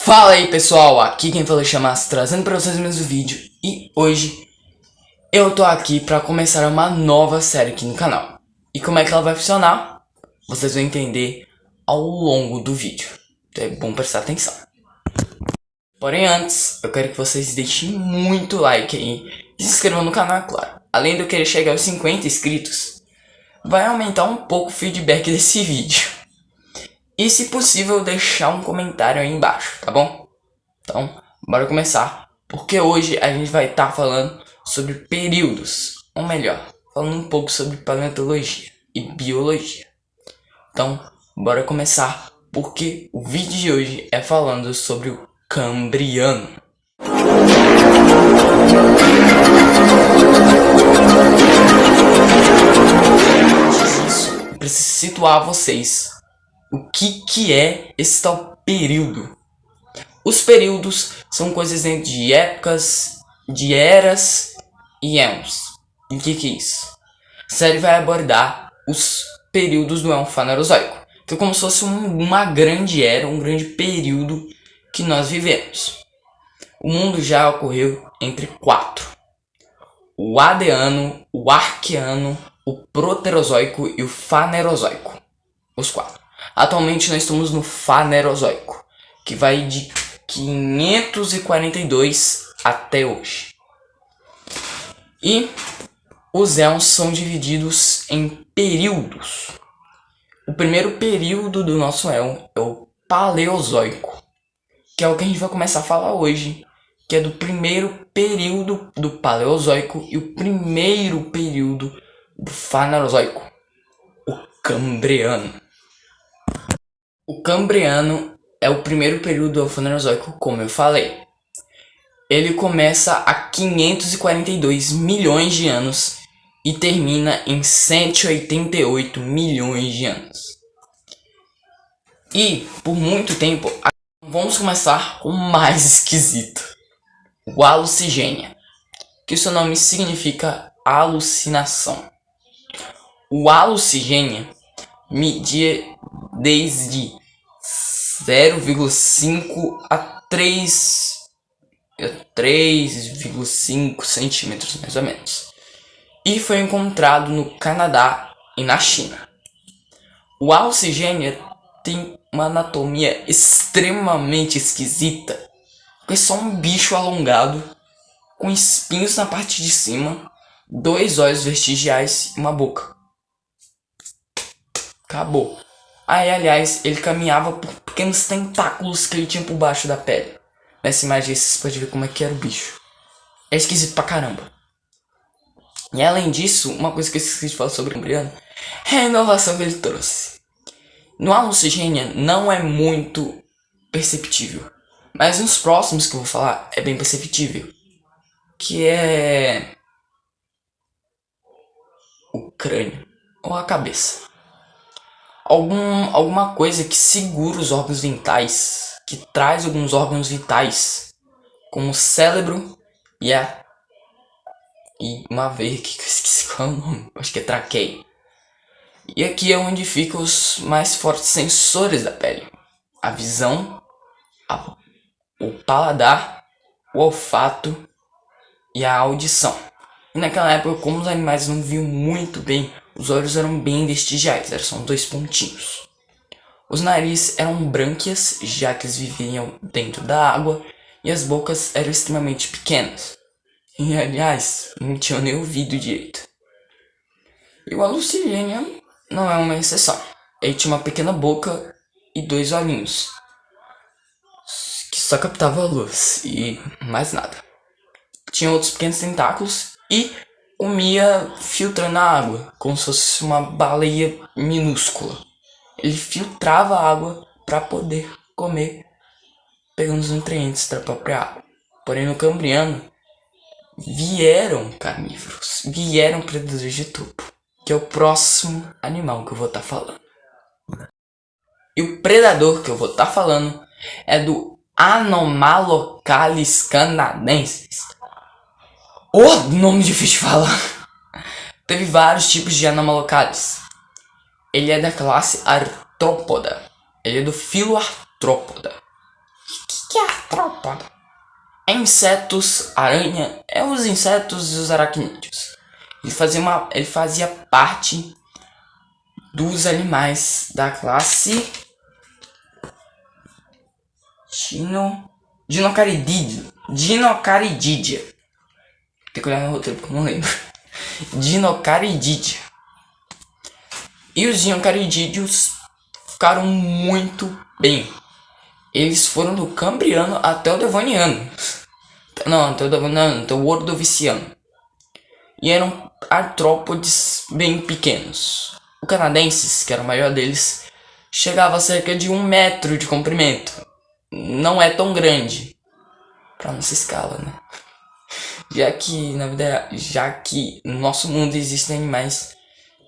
Fala aí pessoal, aqui quem fala é Chamas, trazendo pra vocês mais um vídeo. E hoje eu tô aqui pra começar uma nova série aqui no canal. E como é que ela vai funcionar? Vocês vão entender ao longo do vídeo, então é bom prestar atenção. Porém antes, eu quero que vocês deixem muito like aí e se inscrevam no canal, é claro. Além de eu querer chegar aos 50 inscritos, vai aumentar um pouco o feedback desse vídeo. E se possível deixar um comentário aí embaixo, tá bom? Então, bora começar, porque hoje a gente vai estar falando sobre períodos, ou melhor, falando um pouco sobre paleontologia e biologia. Então, bora começar, porque o vídeo de hoje é falando sobre o Cambriano. Antes disso, eu preciso situar vocês o que é esse tal período. Os períodos são coisas dentro de épocas, de eras e éons. E o que é isso? A série vai abordar os períodos do Éon Fanerozoico, que é como se fosse uma grande era, um grande período que nós vivemos. O mundo já ocorreu entre quatro: o Adeano, o Arqueano, o Proterozoico e o Fanerozoico. Os quatro. Atualmente nós estamos no Fanerozoico, que vai de 542 até hoje. E os éons são divididos em períodos. O primeiro período do nosso éon é o Paleozoico, que é o que a gente vai começar a falar hoje, que é do primeiro período do Paleozoico e o primeiro período do Fanerozoico, o Cambriano. O Cambriano é o primeiro período do Fanerozoico, como eu falei. Ele começa há 542 milhões de anos e termina em 188 milhões de anos. E, por muito tempo, vamos começar com o mais esquisito: o Alucigênia, que seu nome significa alucinação. O Alucigênia media desde 0,5 a 3,5 centímetros mais ou menos, e foi encontrado no Canadá e na China. O Alucigênia tem uma anatomia extremamente esquisita, é só um bicho alongado com espinhos na parte de cima, dois olhos vestigiais e uma boca. Acabou. Aí, aliás, ele caminhava por pequenos tentáculos que ele tinha por baixo da pele. Nessa imagem vocês podem ver como é que era o bicho. É esquisito pra caramba. E além disso, uma coisa que eu esqueci de falar sobre o Cambriano é a inovação que ele trouxe. No Alucigênia não é muito perceptível, mas nos próximos que eu vou falar é bem perceptível. Que é o crânio, ou a cabeça. Alguma coisa que segura os órgãos vitais, que traz alguns órgãos vitais, como o cérebro e uma veia que eu esqueci qual é o nome, acho que é traqueia. E aqui é onde ficam os mais fortes sensores da pele: a visão, o paladar, o olfato e a audição. E naquela época, como os animais não viam muito bem, os olhos eram bem vestigiais, eram só dois pontinhos. Os narizes eram brânquias, já que eles viviam dentro da água, e as bocas eram extremamente pequenas. E aliás, não tinham nem ouvido direito. E o Alucigênia não é uma exceção. Ele tinha uma pequena boca e dois olhinhos, que só captavam a luz e mais nada. Tinha outros pequenos tentáculos e comia filtrando a água, como se fosse uma baleia minúscula. Ele filtrava a água para poder comer, pegando os nutrientes da própria água. Porém, no Cambriano vieram carnívoros, vieram predadores de topo, que é o próximo animal que eu vou estar falando. E o predador que eu vou estar falando é do Anomalocaris canadensis. Nome difícil de falar. Teve vários tipos de Anomalocaris. Ele é da classe Arthropoda. Ele é do filo Arthropoda. O que é capa é insetos, aranha, é os insetos e os aracnídeos. Ele fazia parte dos animais da classe Dinocarididia. Tem que olhar no roteiro porque eu não lembro. Dinocarididia. E os dinocaridídeos ficaram muito bem. Eles foram do Cambriano até o Devoniano. Não, até o Ordoviciano. E eram artrópodes bem pequenos. O canadenses, que era o maior deles, chegava a cerca de 1 metro de comprimento. Não é tão grande para nossa escala, né? Já que no nosso mundo existem animais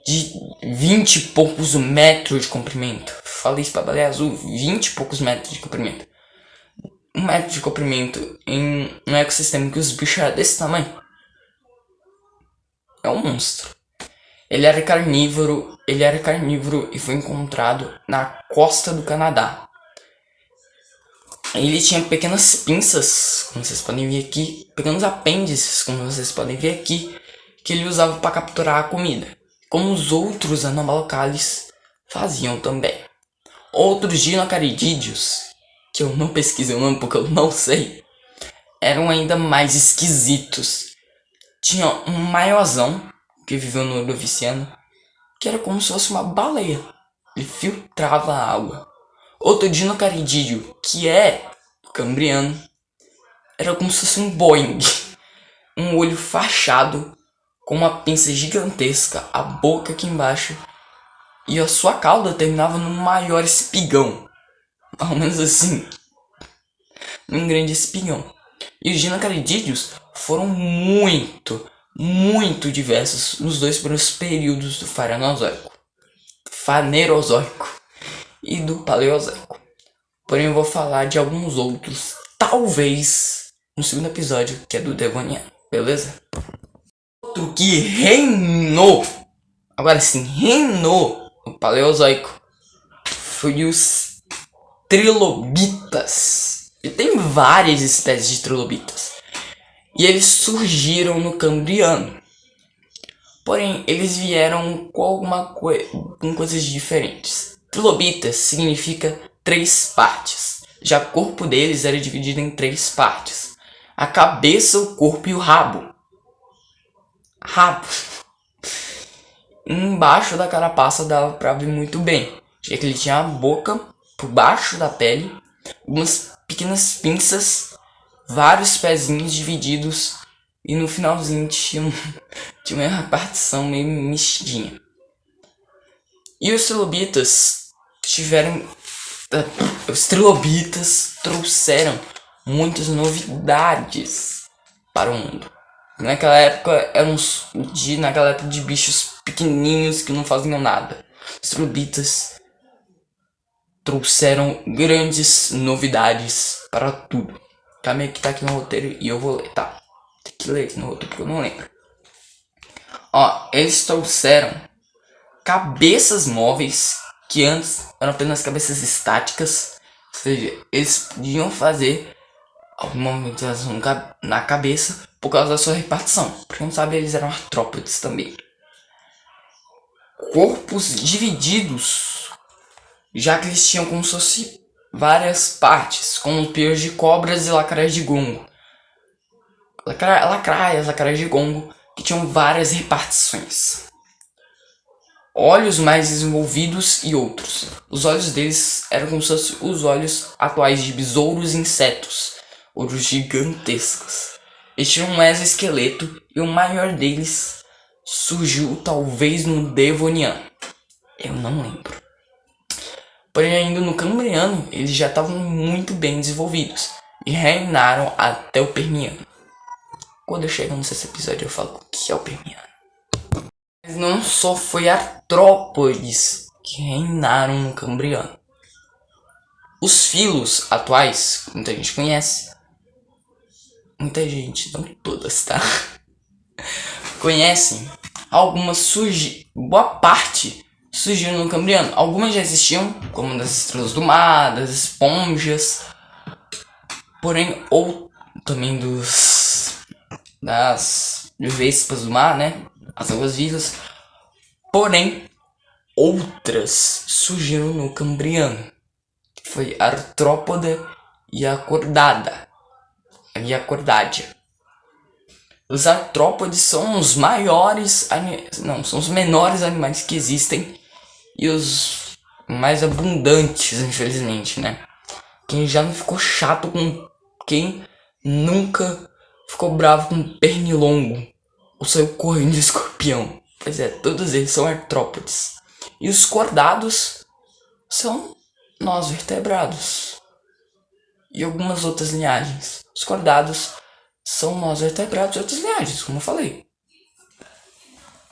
de 20 e poucos metros de comprimento. Falei isso pra baleia azul, 20 e poucos metros de comprimento. 1 metro de comprimento em um ecossistema que os bichos eram desse tamanho. É um monstro. Ele era carnívoro e foi encontrado na costa do Canadá. Ele tinha pequenas pinças, como vocês podem ver aqui, pequenos apêndices, como vocês podem ver aqui, que ele usava para capturar a comida, como os outros anomalocales faziam também. Outros dinocaridídeos, que eu não pesquisei o nome porque eu não sei, eram ainda mais esquisitos. Tinha um maiorzão que viveu no Ordoviciano, que era como se fosse uma baleia. Ele filtrava a água. Outro dinocaridídeo, que é cambriano, era como se fosse um Boeing. Um olho fachado, com uma pinça gigantesca, a boca aqui embaixo, e a sua cauda terminava num maior espigão. Ao menos assim, num grande espigão. E os dinocaridídeos foram muito diversos nos dois primeiros períodos do Fanerozoico e do Paleozoico. Porém eu vou falar de alguns outros, talvez, no segundo episódio, que é do Devoniano, beleza? Outro que reinou, agora sim, reinou no Paleozoico, foi os trilobitas. E tem várias espécies de trilobitas. E eles surgiram no Cambriano. Porém, eles vieram com coisas diferentes. Trilobitas significa 3 partes. Já o corpo deles era dividido em 3 partes. A cabeça, o corpo e o rabo. Embaixo da carapaça dava pra ver muito bem. Já que ele tinha a boca por baixo da pele, algumas pequenas pinças, vários pezinhos divididos, e no finalzinho tinha uma repartição meio mexidinha. E os trilobitas trouxeram muitas novidades para o mundo. Naquela época naquela época de bichos pequenininhos que não faziam nada. Os trilobitas trouxeram grandes novidades para tudo. Calma aí que tá aqui no roteiro e eu vou ler, tá? Tem que ler aqui no roteiro porque eu não lembro. Ó, eles trouxeram cabeças móveis que antes eram apenas cabeças estáticas. Ou seja, eles podiam fazer alguma movimentação na cabeça por causa da sua repartição. Pra quem não sabe, eles eram artrópodes também. Corpos divididos, já que eles tinham como se fosse várias partes, como pios de cobras e lacraias de gongo. Lacraias de gongo, que tinham várias repartições. Olhos mais desenvolvidos e outros. Os olhos deles eram como se fossem os olhos atuais de besouros e insetos, olhos gigantescos. Eles tinham um exoesqueleto e o maior deles surgiu talvez no Devoniano. Eu não lembro. Porém, ainda no Cambriano, eles já estavam muito bem desenvolvidos e reinaram até o Permiano. Quando eu chegar nesse episódio, eu falo o que é o Permiano. Mas não só foi artrópodes que reinaram no Cambriano. Os filos atuais, que muita gente conhece, muita gente, não todas, tá? Conhecem. Boa parte surgiram no Cambriano. Algumas já existiam, como das estrelas do mar, das esponjas. Porém, ou também das vespas do mar, né? As águas vivas. Porém, outras surgiram no Cambriano, que foi a artrópoda e a acordada. E a acordádia. Os artrópodes são os maiores, não, são os menores animais que existem e os mais abundantes, infelizmente, né? Quem já não ficou chato com quem nunca ficou bravo com pernilongo ou saiu correndo de escorpião. Pois é, todos eles são artrópodes. E os cordados são nós vertebrados. E algumas outras linhagens. Os cordados são nós vertebrados e outras linhagens, como eu falei.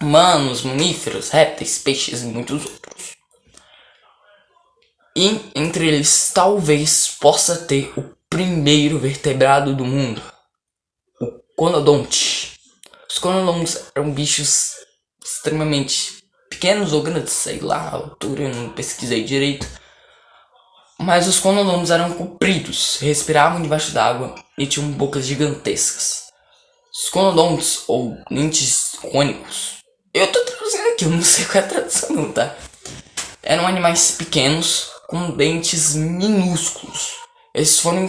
Humanos, mamíferos, répteis, peixes e muitos outros. E entre eles talvez possa ter o primeiro vertebrado do mundo, o conodonte. Os conodontes eram bichos extremamente pequenos ou grandes, sei lá a altura, eu não pesquisei direito. Mas os conodontes eram compridos, respiravam debaixo d'água e tinham bocas gigantescas. Os conodontes, ou dentes cônicos, eu tô traduzindo aqui, eu não sei qual é a tradução não, tá? Eram animais pequenos com dentes minúsculos. Eles foram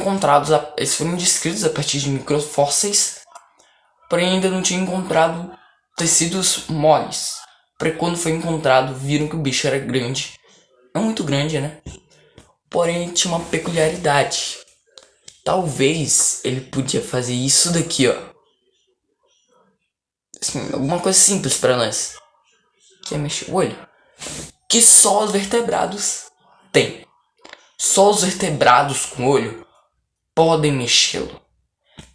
descritos a partir de microfósseis, porém ainda não tinham encontrado tecidos moles. Para quando foi encontrado, viram que o bicho era grande. Não muito grande, né? Porém, tinha uma peculiaridade. Talvez ele podia fazer isso daqui, ó. Assim, alguma coisa simples para nós. Que é mexer o olho. Que só os vertebrados têm. Só os vertebrados com olho podem mexê-lo.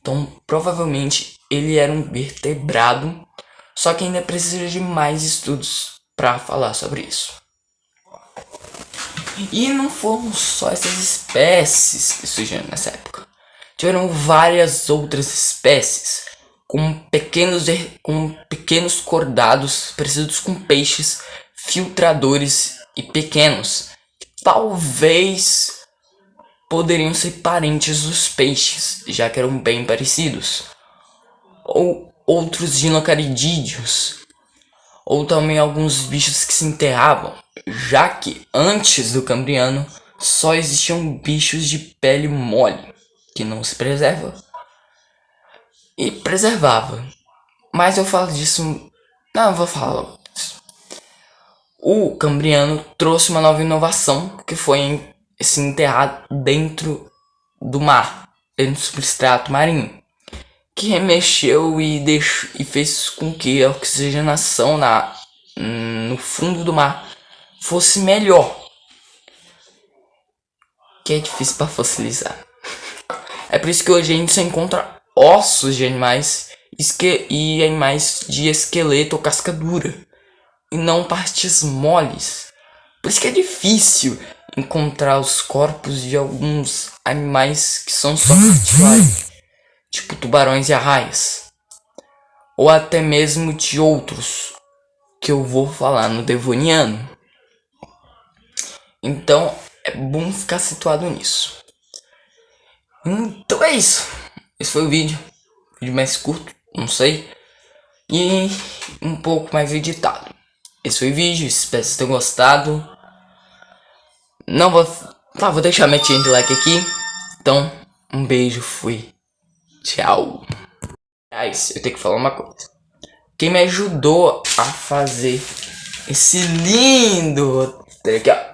Então, provavelmente, ele era um vertebrado. Só que ainda precisa de mais estudos para falar sobre isso. E não foram só essas espécies que surgiram nessa época. Tiveram várias outras espécies com pequenos cordados parecidos com peixes, filtradores e pequenos, que talvez poderiam ser parentes dos peixes, já que eram bem parecidos. Ou outros dinocaridídeos, ou também alguns bichos que se enterravam, já que antes do Cambriano só existiam bichos de pele mole, que não se preserva e preservava. Mas eu falo disso, não, eu vou falar logo disso. O Cambriano trouxe uma nova inovação, que foi se enterrar dentro do mar, dentro do substrato marinho, que remexeu e fez com que a oxigenação no fundo do mar fosse melhor. Que é difícil para fossilizar. É por isso que hoje a gente só encontra ossos de animais e animais de esqueleto ou casca dura, e não partes moles. Por isso que é difícil encontrar os corpos de alguns animais que são só cartilagem, tipo tubarões e arraias, ou até mesmo de outros que eu vou falar no Devoniano. Então é bom ficar situado nisso. Então é isso. Esse foi o vídeo. Vídeo mais curto, não sei. E um pouco mais editado. Esse foi o vídeo, espero que vocês tenham gostado. Não vou... Tá, vou deixar minha tinha de like aqui. Então, um beijo, fui. Tchau. Eu tenho que falar uma coisa. Quem me ajudou a fazer esse lindo roteiro aqui, ó.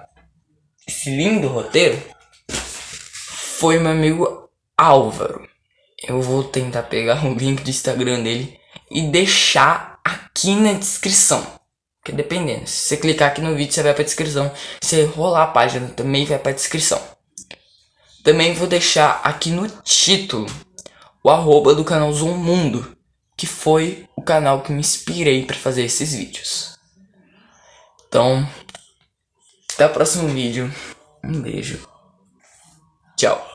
Esse lindo roteiro foi meu amigo Álvaro. Eu vou tentar pegar o link do Instagram dele e deixar aqui na descrição. Porque dependendo, se você clicar aqui no vídeo, você vai pra descrição. Se você rolar a página, também vai pra descrição. Também vou deixar aqui no título o arroba do canal Zoom Mundo, que foi o canal que me inspirei para fazer esses vídeos. Então, até o próximo vídeo. Um beijo. Tchau.